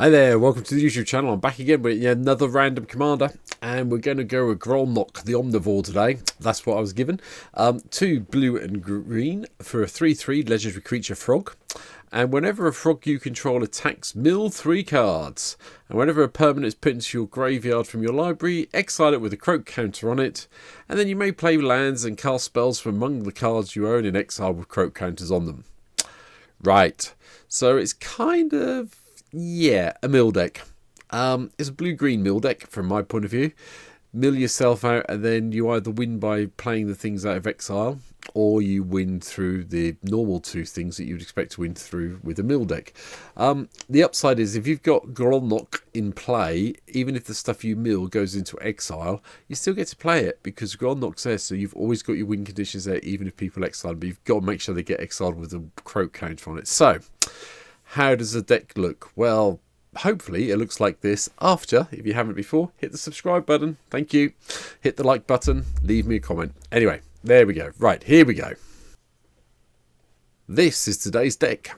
Hi there, welcome to the YouTube channel. I'm back again with another random commander, and we're going to go with Grolnok, the Omnivore today. That's what I was given. 2 blue and green for a 3/3 legendary creature frog. And whenever a frog you control attacks, mill 3 cards. And whenever a permanent is put into your graveyard from your library, exile it with a croak counter on it. And then you may play lands and cast spells from among the cards you own in exile with croak counters on them. Right, so it's kind of... yeah, a mill deck. It's a blue-green mill deck from my point of view. Mill yourself out, and then you either win by playing the things out of exile, or you win through the normal 2 things that you'd expect to win through with a mill deck. The upside is if you've got Grolnok in play, even if the stuff you mill goes into exile, you still get to play it because Grolnok's there, so you've always got your win conditions there, even if people exile. But you've got to make sure they get exiled with a croak counter on it. So, how does the deck look? Well, hopefully it looks like this after, if you haven't before, hit the subscribe button. Thank you. Hit the like button. Leave me a comment. Anyway, there we go. Right, here we go. This is today's deck.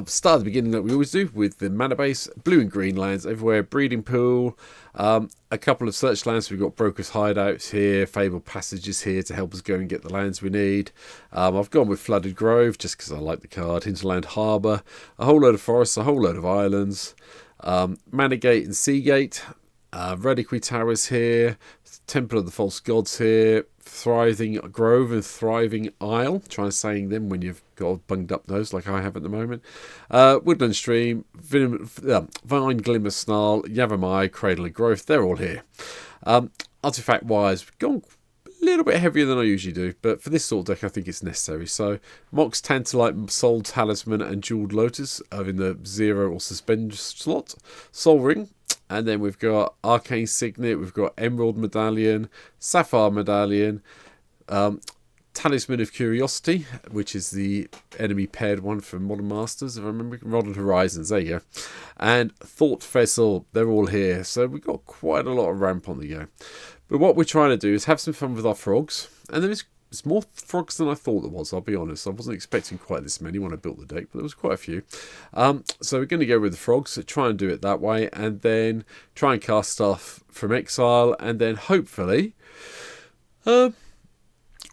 Start at the beginning like we always do with the mana base, blue and green lands everywhere, breeding pool, a couple of search lands. We've got brokers hideouts here, fabled passages here to help us go and get the lands we need. I've gone with flooded grove just because I like the card, hinterland harbour, a whole load of forests, a whole load of islands, mana gate and sea gate, reliquary towers here, temple of the false gods here, thriving grove and thriving isle. Try saying them when you've got a bunged up nose like I have at the moment. Woodland stream, vine glimmer snarl, Yavamai, cradle and growth. They're all here. Artifact wise, we've gone a little bit heavier than I usually do, but for this sort of deck I think it's necessary. So Mox, Tantalite, Soul Talisman and Jeweled Lotus are in the 0 or suspend slot. Soul Ring. And then we've got Arcane Signet, we've got Emerald Medallion, Sapphire Medallion, Talisman of Curiosity, which is the enemy paired one from Modern Masters, if I remember, Modern Horizons, there you go. And Thought Vessel, they're all here. So we've got quite a lot of ramp on the go. But what we're trying to do is have some fun with our frogs. And there's more frogs than I thought there was, I'll be honest. I wasn't expecting quite this many when I built the deck, but there was quite a few. So we're going to go with the frogs, so try and do it that way, and then try and cast stuff from exile, and then hopefully win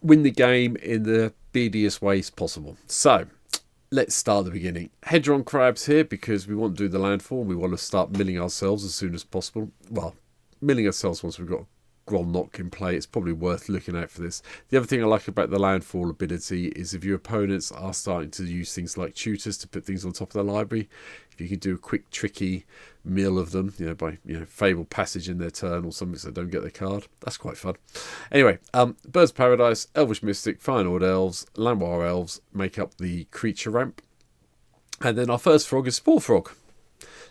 the game in the beadiest ways possible. So let's start at the beginning. Hedron crabs here because we want to do the landfall. We want to start milling ourselves as soon as possible. Well, milling ourselves once we've got Grolnok in play. It's probably worth looking out for this. The other thing I like about the landfall ability is if your opponents are starting to use things like tutors to put things on top of their library, if you can do a quick tricky mill of them, by fabled passage in their turn or something so they don't get their card, that's quite fun. Anyway, Birds of Paradise, Elvish Mystic, Fire Nord Elves, Lambwar Elves make up the creature ramp. And then our first frog is Spore Frog.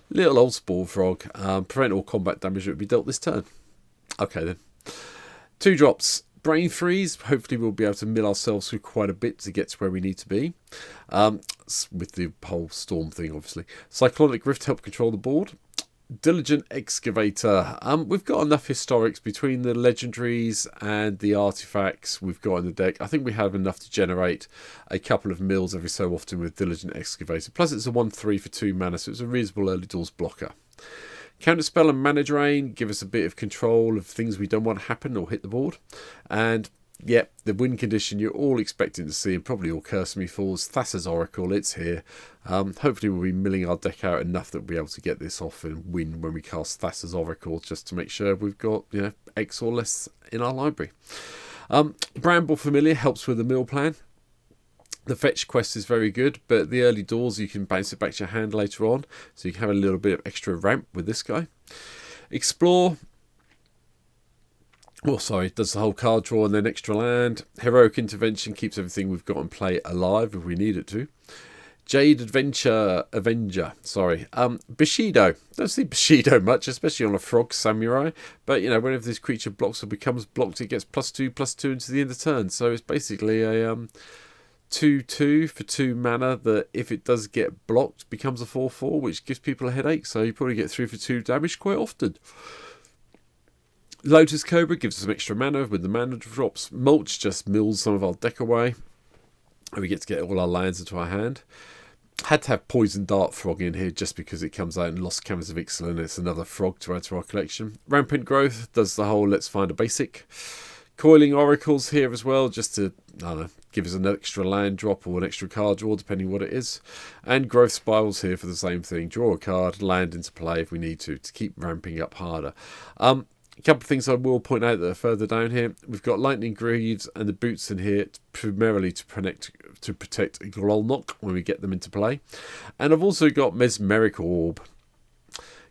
Little old Spore Frog. Prevent all combat damage that would be dealt this turn. Okay then. 2 drops. Brain Freeze. Hopefully we'll be able to mill ourselves through quite a bit to get to where we need to be. With the whole storm thing, obviously. Cyclonic Rift help control the board. Diligent Excavator. We've got enough historics between the legendaries and the artifacts we've got in the deck. I think we have enough to generate a couple of mills every so often with Diligent Excavator. Plus it's a 1/3 for 2 mana, so it's a reasonable early doors blocker. Counterspell and Mana Drain give us a bit of control of things we don't want to happen or hit the board. And, yeah, the win condition you're all expecting to see and probably all cursing me for is Thassa's Oracle. It's here. Hopefully we'll be milling our deck out enough that we'll be able to get this off and win when we cast Thassa's Oracle, just to make sure we've got X or less in our library. Bramble Familiar helps with the mill plan. The fetch quest is very good, but the early doors you can bounce it back to your hand later on, so you can have a little bit of extra ramp with this guy. Explore. Does the whole card draw and then extra land. Heroic Intervention keeps everything we've got in play alive if we need it to. Jade Avenger. Bushido. Don't see Bushido much, especially on a frog samurai. But, whenever this creature blocks or becomes blocked, it gets +2/+2 into the end of turn. So it's basically a 2/2 for 2 mana that if it does get blocked becomes a 4/4, which gives people a headache, so you probably get 3 for 2 damage quite often. Lotus Cobra gives us some extra mana with the mana drops. Mulch just mills some of our deck away and we get to get all our lands into our hand. Had to have Poison Dart Frog in here just because it comes out in Lost Canvas of Ixalan. It's another frog to add to our collection. Rampant Growth does the whole let's find a basic. Coiling Oracles here as well, just to, I don't know, give us an extra land drop or an extra card draw, depending what it is. And Growth Spirals here for the same thing. Draw a card, land into play if we need to keep ramping up harder. A couple of things I will point out that are further down here. We've got Lightning Greaves and the Boots in here primarily to protect Grolnok when we get them into play. And I've also got Mesmeric Orb,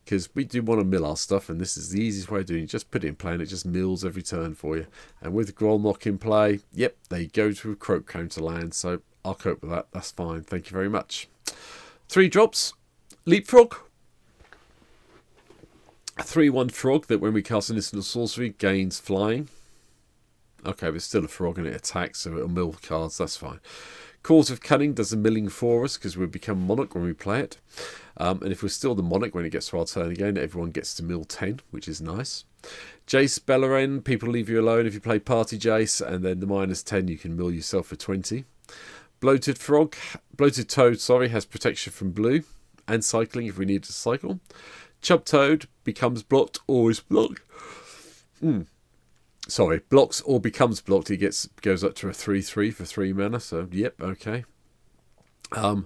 because we do want to mill our stuff, and this is the easiest way of doing it. Just put it in play and it just mills every turn for you. And with Grolnok in play, yep, they go to a Croak counter land, so I'll cope with that. That's fine. Thank you very much. 3 drops. Leapfrog. A 3/1 frog that when we cast an instant sorcery gains flying. Okay, but it's still a frog and it attacks, so it'll mill cards. That's fine. Cause of Cunning does the milling for us because we become Monarch when we play it. And if we're still the Monarch when it gets to our turn again, everyone gets to mill 10, which is nice. Jace Beleren, people leave you alone if you play Party Jace, and then the -10 you can mill yourself for 20. Bloated Toad, has protection from blue and cycling if we need to cycle. Chub Toad becomes blocked or is blocked. Blocks or becomes blocked. He goes up to a 3/3 for 3 mana. So yep, okay. I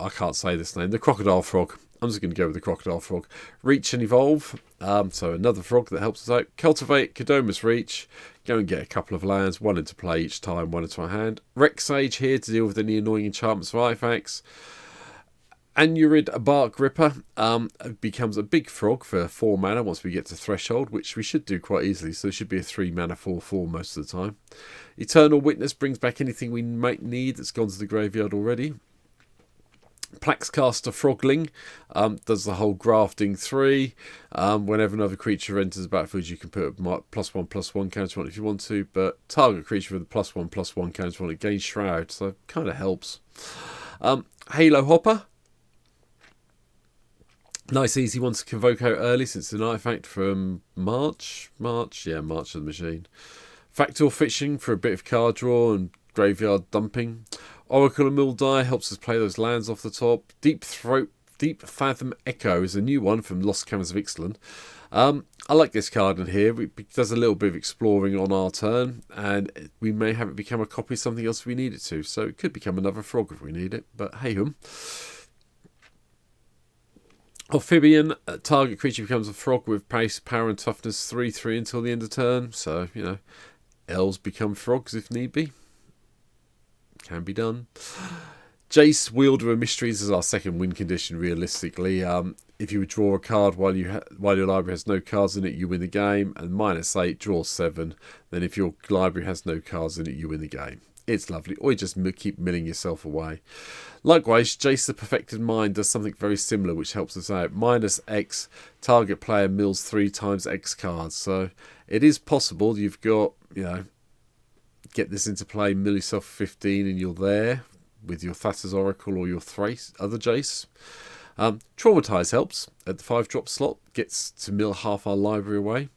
can't say this name. The Crocodile Frog. I'm just going to go with the Crocodile Frog. Reach and Evolve. So another frog that helps us out. Cultivate Kodomus Reach. Go and get a couple of lands. 1 into play each time. 1 into our hand. Rex Sage here to deal with any annoying enchantments or artifacts. Anurid, a Bark Ripper, becomes a big frog for 4 mana once we get to Threshold, which we should do quite easily, so it should be a 3 mana 4/4 most of the time. Eternal Witness brings back anything we might need that's gone to the graveyard already. Plaxcaster Frogling does the whole grafting 3. Whenever another creature enters the battlefield, you can put a +1/+1 counter on it if you want to, but target creature with a +1/+1 counter on it gains Shroud, so it kind of helps. Halo Hopper. Nice easy one to convoke out early since it's an artifact from March of the Machine. Factor Fishing for a bit of card draw and graveyard dumping. Oracle and Mildai helps us play those lands off the top. Deep Fathom Echo is a new one from Lost Canvas of Ixalan. I like this card in here. It does a little bit of exploring on our turn, and we may have it become a copy of something else if we need it to. So it could become another frog if we need it, but hey-hum. Amphibian, target creature becomes a frog with pace, power and toughness 3/3 until the end of turn. So, elves become frogs if need be. Can be done. Jace, Wielder of Mysteries is our second win condition realistically. If you would draw a card while your library has no cards in it, you win the game. And -8, draw 7. Then if your library has no cards in it, you win the game. It's lovely. Or you just keep milling yourself away. Likewise, Jace the Perfected Mind does something very similar, which helps us out. -X, target player mills 3 times X cards. So it is possible you've got, get this into play, mill yourself 15 and you're there with your Thassa's Oracle or your other Jace. Traumatize helps. At the 5-drop slot, gets to mill half our library away.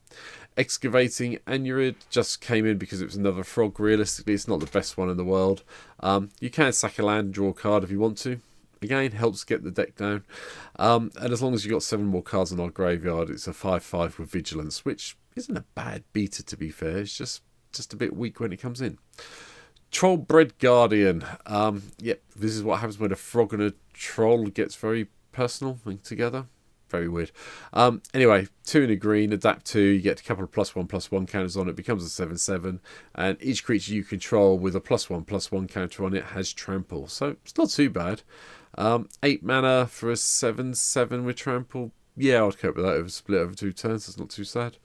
Excavating Anurid just came in because it was another frog. Realistically, it's not the best one in the world. You can sack a land and draw a card if you want to. Again, helps get the deck down. And as long as you've got 7 more cards in our graveyard, it's a 5/5 with Vigilance, which isn't a bad beater to be fair. It's just a bit weak when it comes in. Trollbred Guardian. This is what happens when a frog and a troll gets very personal together. Very weird. Anyway, 2 in a green, adapt 2, you get a couple of +1/+1 counters on it, becomes a 7/7, and each creature you control with a +1/+1 counter on it has trample. So it's not too bad. 8 mana for a 7/7 with trample. Yeah, I'd cope with that. It would split over 2 turns, that's not too sad.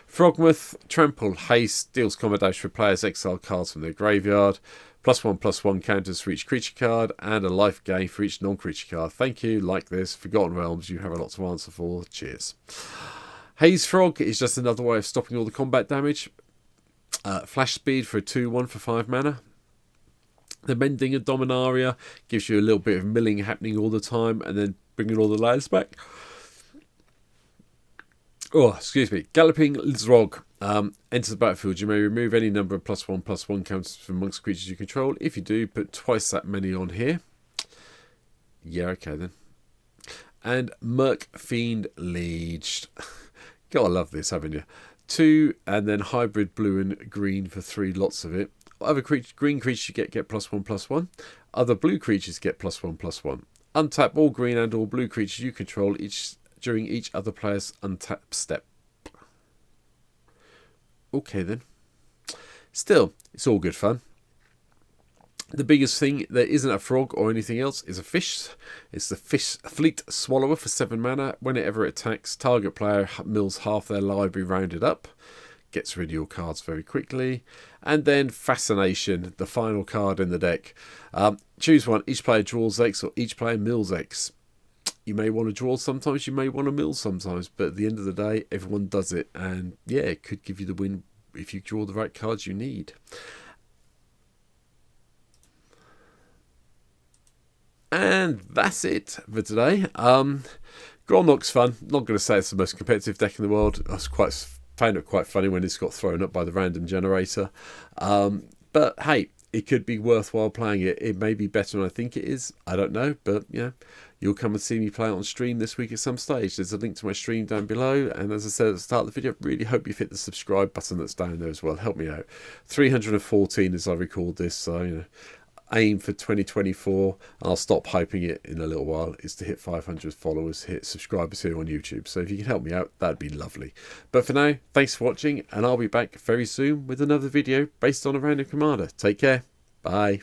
Frogmoth, trample, haste, deals combat dash for players, exile cards from their graveyard. +1/+1 counters for each creature card, and a life gain for each non-creature card. Thank you, like this. Forgotten Realms, you have a lot to answer for. Cheers. Haze Frog is just another way of stopping all the combat damage. Flash Speed for a 2/1 for 5 mana. The Mending of Dominaria gives you a little bit of milling happening all the time, and then bringing all the lands back. Oh, excuse me. Galloping Lizrog. Enter the battlefield. You may remove any number of +1/+1 counters from amongst creatures you control. If you do, put twice that many on here. Yeah, okay then. And Merc Fiend Liege. Gotta love this, haven't you? 2, and then hybrid blue and green for 3 lots of it. Other green creatures you get +1/+1. Other blue creatures get +1/+1. Untap all green and all blue creatures you control during each other player's untap step. Okay then. Still, it's all good fun. The biggest thing, there isn't a frog or anything else, is a fish. It's the fish fleet swallower for 7 mana. Whenever it attacks, target player mills half their library rounded up. Gets rid of your cards very quickly. And then Fascination, the final card in the deck. Choose one. Each player draws X or each player mills X. You may want to draw sometimes, you may want to mill sometimes, but at the end of the day, everyone does it. And yeah, it could give you the win if you draw the right cards you need. And that's it for today. Grolnok's fun. Not going to say it's the most competitive deck in the world. I found it quite funny when it's got thrown up by the random generator. But hey, it could be worthwhile playing it. It may be better than I think it is. I don't know, but yeah, you'll come and see me play it on stream this week at some stage. There's a link to my stream down below. And as I said at the start of the video, I really hope you've hit the subscribe button that's down there as well. Help me out. 314 as I record this, so you know. Aim for 2024, and I'll stop hyping it in a little while, is to hit 500 followers, hit subscribers here on YouTube. So if you can help me out, that'd be lovely. But for now, thanks for watching, and I'll be back very soon with another video based on a random commander. Take care. Bye.